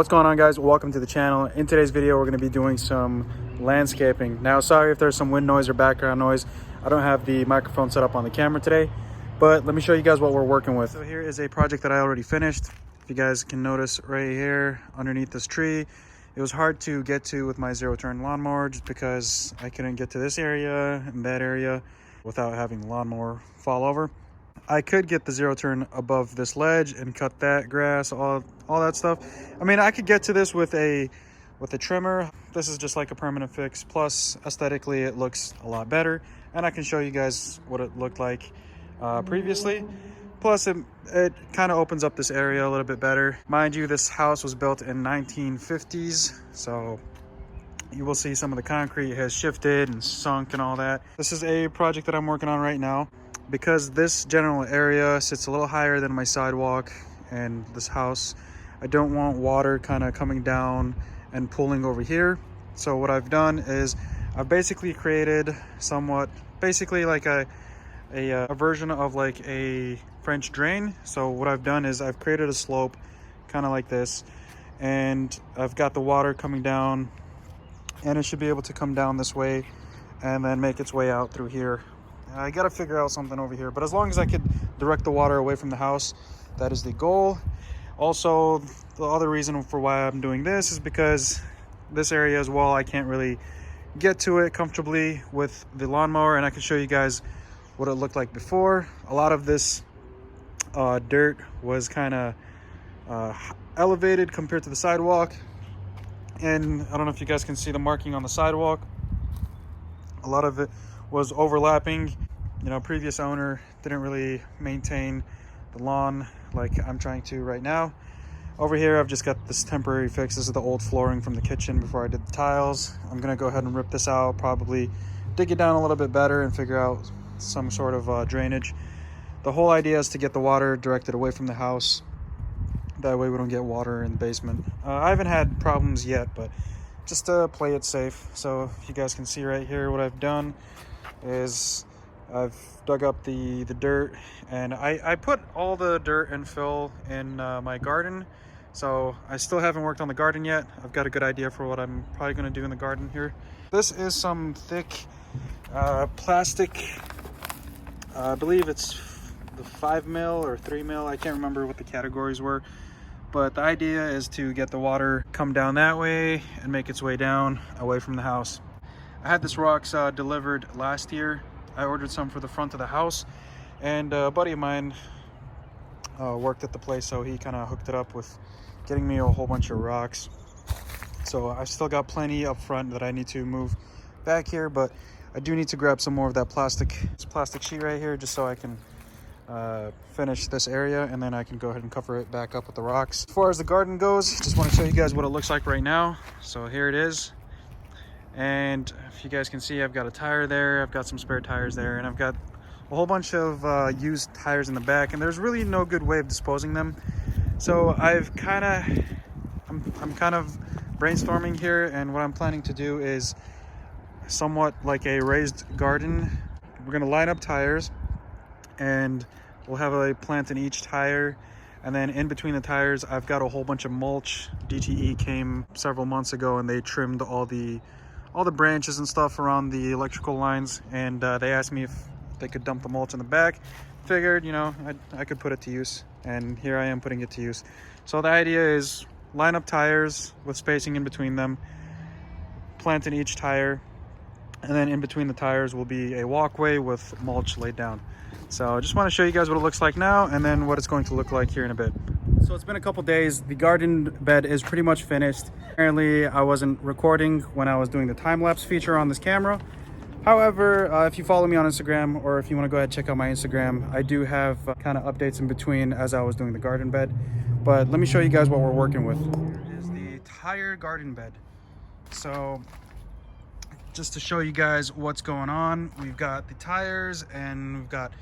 What's going on, guys? Welcome to the channel. In today's video we're going to be doing some landscaping. Now, sorry if there's some wind noise or background noise. I don't have the microphone set up on the camera today, but let me show you guys what we're working with. So here is a project that I already finished. If you guys can notice right here underneath this tree, it was hard to get to with my zero-turn lawnmower just because I couldn't get to this area and that area without having the lawnmower fall over. I could get the zero turn above this ledge and cut that grass, all that stuff. I mean, I could get to this with a trimmer. This is just like a permanent fix. Plus, aesthetically, it looks a lot better. And I can show you guys what it looked like previously. Plus, it kind of opens up this area a little bit better. Mind you, this house was built in 1950s. So you will see some of the concrete has shifted and sunk and all that. This is a project that I'm working on right now. Because this general area sits a little higher than my sidewalk and this house, I don't want water kind of coming down and pooling over here. So what I've done is I've basically created basically like a version of like a French drain. So what I've done is I've created a slope kind of like this, and I've got the water coming down, and it should be able to come down this way and then make its way out through here. I got to figure out something over here, but as long as I could direct the water away from the house, that is the goal. Also, the other reason for why I'm doing this is because this area as well, I can't really get to it comfortably with the lawnmower, and I can show you guys what it looked like before. A lot of this dirt was kind of elevated compared to the sidewalk, and I don't know if you guys can see the marking on the sidewalk. A lot of it was overlapping. You know, previous owner didn't really maintain the lawn like I'm trying to right now. Over here, I've just got this temporary fix. This is the old flooring from the kitchen before I did the tiles. I'm gonna go ahead and rip this out, probably dig it down a little bit better and figure out some sort of drainage. The whole idea is to get the water directed away from the house. That way we don't get water in the basement. I haven't had problems yet, but just to play it safe. So if you guys can see right here, what I've done is I've dug up the dirt, and I put all the dirt and fill in my garden. So I still haven't worked on the garden yet. I've got a good idea for what I'm probably going to do in the garden here. This is some thick plastic. I believe it's the 5 mil or 3 mil. I can't remember what the categories were. But the idea is to get the water come down that way and make its way down away from the house. I had this rocks delivered last year. I ordered some for the front of the house, and a buddy of mine worked at the place, so he kind of hooked it up with getting me a whole bunch of rocks. So I still got plenty up front that I need to move back here, but I do need to grab some more of that plastic sheet right here just so I can finish this area, and then I can go ahead and cover it back up with the rocks. As far as the garden goes, just want to show you guys what it looks like right now. So here it is. And if you guys can see, I've got a tire there, I've got some spare tires there, and I've got a whole bunch of used tires in the back, and there's really no good way of disposing them. So I'm kind of brainstorming here, and what I'm planning to do is somewhat like a raised garden. We're going to line up tires, and we'll have a plant in each tire, and then in between the tires I've got a whole bunch of mulch. DTE came several months ago and they trimmed all the branches and stuff around the electrical lines, and they asked me if they could dump the mulch in the back. Figured, you know, I could put it to use, and here I am putting it to use. So the idea is line up tires with spacing in between them, plant in each tire, and then in between the tires will be a walkway with mulch laid down. So I just want to show you guys what it looks like now, and then what it's going to look like here in a bit. So it's been a couple days. The garden bed is pretty much finished. Apparently I wasn't recording when I was doing the time-lapse feature on this camera. However, if you follow me on Instagram, or if you want to go ahead and check out my Instagram, I do have kind of updates in between as I was doing the garden bed. But let me show you guys what we're working with. Here is the entire garden bed. So just to show you guys what's going on, we've got the tires, and we've got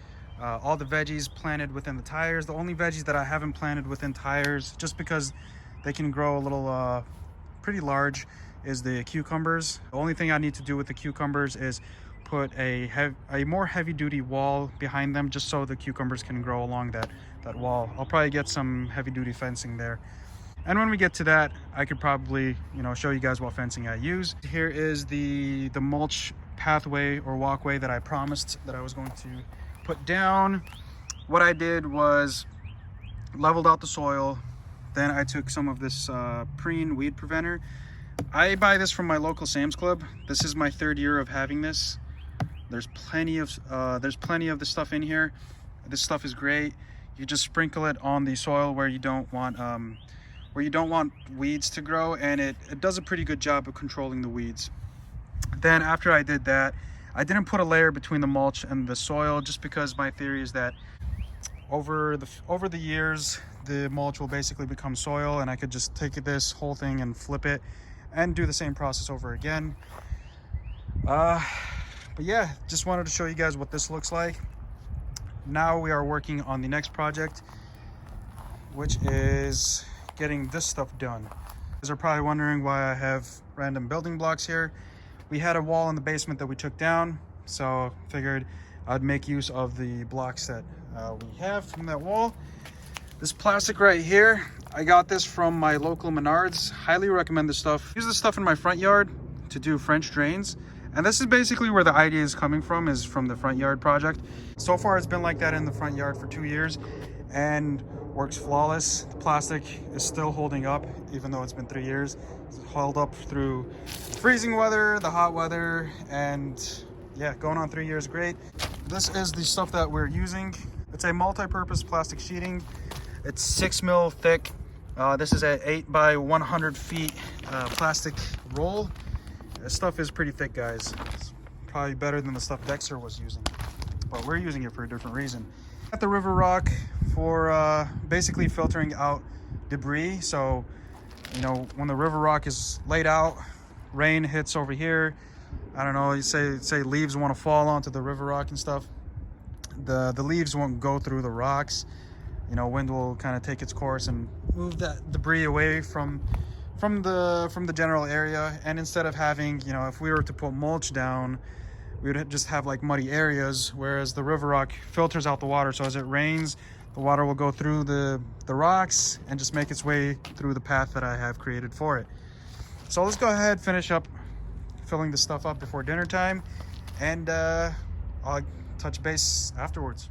all the veggies planted within the tires. The only veggies that I haven't planted within tires, just because they can grow a little pretty large, is the cucumbers. The only thing I need to do with the cucumbers is put a more heavy-duty wall behind them, just so the cucumbers can grow along that wall. I'll probably get some heavy-duty fencing there. And when we get to that, I could probably, you know, show you guys what fencing I use. Here is the mulch pathway or walkway that I promised that I was going to put down. What I did was leveled out the soil. Then I took some of this preen weed preventer. I buy this from my local Sam's Club. This is my 3rd year of having this. There's plenty of the stuff in here. This stuff is great. You just sprinkle it on the soil where you don't want weeds to grow, and it does a pretty good job of controlling the weeds. Then after I did that, I didn't put a layer between the mulch and the soil, just because my theory is that over the years the mulch will basically become soil, and I could just take this whole thing and flip it and do the same process over again. But yeah, just wanted to show you guys what this looks like. Now we are working on the next project, which is getting this stuff done. You guys are probably wondering why I have random building blocks here. We had a wall in the basement that we took down, so figured I'd make use of the blocks that we have from that wall. This plastic right here, I got this from my local Menards. Highly recommend this stuff. I use this stuff in my front yard to do French drains, and this is basically where the idea is coming from, is from the front yard project. So far it's been like that in the front yard for 2 years and works flawless. The plastic is still holding up even though it's been 3 years. It's held up through freezing weather, the hot weather, and yeah, going on 3 years, great. This is the stuff that we're using. It's a multi-purpose plastic sheeting. It's 6 mil thick. This is an 8 by 100 feet plastic roll. This stuff is pretty thick, guys. It's probably better than the stuff Dexter was using, but we're using it for a different reason. Got the river rock for basically filtering out debris. So, you know, when the river rock is laid out, rain hits over here, I don't know, you say leaves want to fall onto the river rock and stuff, the leaves won't go through the rocks. You know, wind will kind of take its course and move that debris away from the general area. And instead of having, you know, if we were to put mulch down, we would just have like muddy areas, whereas the river rock filters out the water. So as it rains, the water will go through the rocks and just make its way through the path that I have created for it. So let's go ahead, finish up filling the stuff up before dinner time, and I'll touch base afterwards.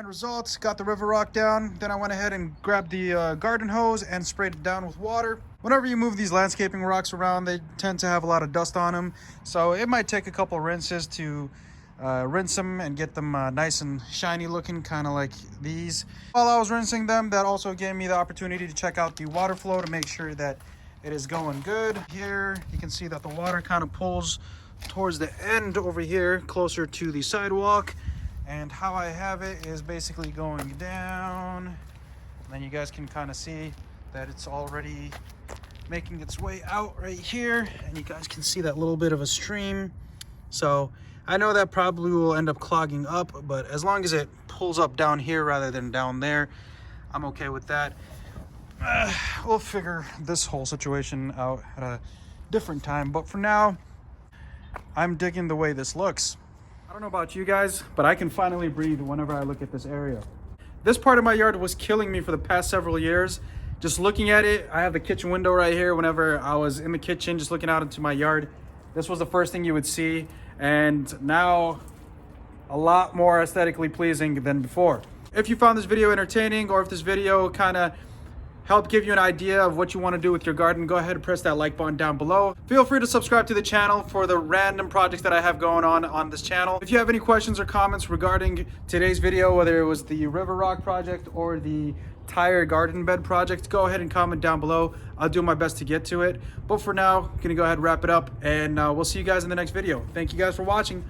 Results, got the river rock down. Then I went ahead and grabbed the garden hose and sprayed it down with water. Whenever you move these landscaping rocks around, they tend to have a lot of dust on them, so it might take a couple rinses to rinse them and get them nice and shiny looking, kind of like these. While I was rinsing them, that also gave me the opportunity to check out the water flow to make sure that it is going good. Here you can see that the water kind of pulls towards the end over here, closer to the sidewalk. And how I have it is basically going down, and then you guys can kind of see that it's already making its way out right here, and you guys can see that little bit of a stream. So I know that probably will end up clogging up, but as long as it pulls up down here rather than down there, I'm okay with that. We'll figure this whole situation out, how to different time. But for now, I'm digging the way this looks. I don't know about you guys, but I can finally breathe whenever I look at this area. This part of my yard was killing me for the past several years. Just looking at it, I have the kitchen window right here. Whenever I was in the kitchen, just looking out into my yard, this was the first thing you would see. And now, a lot more aesthetically pleasing than before. If you found this video entertaining, or if this video kind of helped give you an idea of what you want to do with your garden, go ahead and press that like button down below. Feel free to subscribe to the channel for the random projects that I have going on this channel. If you have any questions or comments regarding today's video, whether it was the river rock project or the tire garden bed project, go ahead and comment down below. I'll do my best to get to it. But for now, I'm gonna go ahead and wrap it up, and we'll see you guys in the next video. Thank you guys for watching.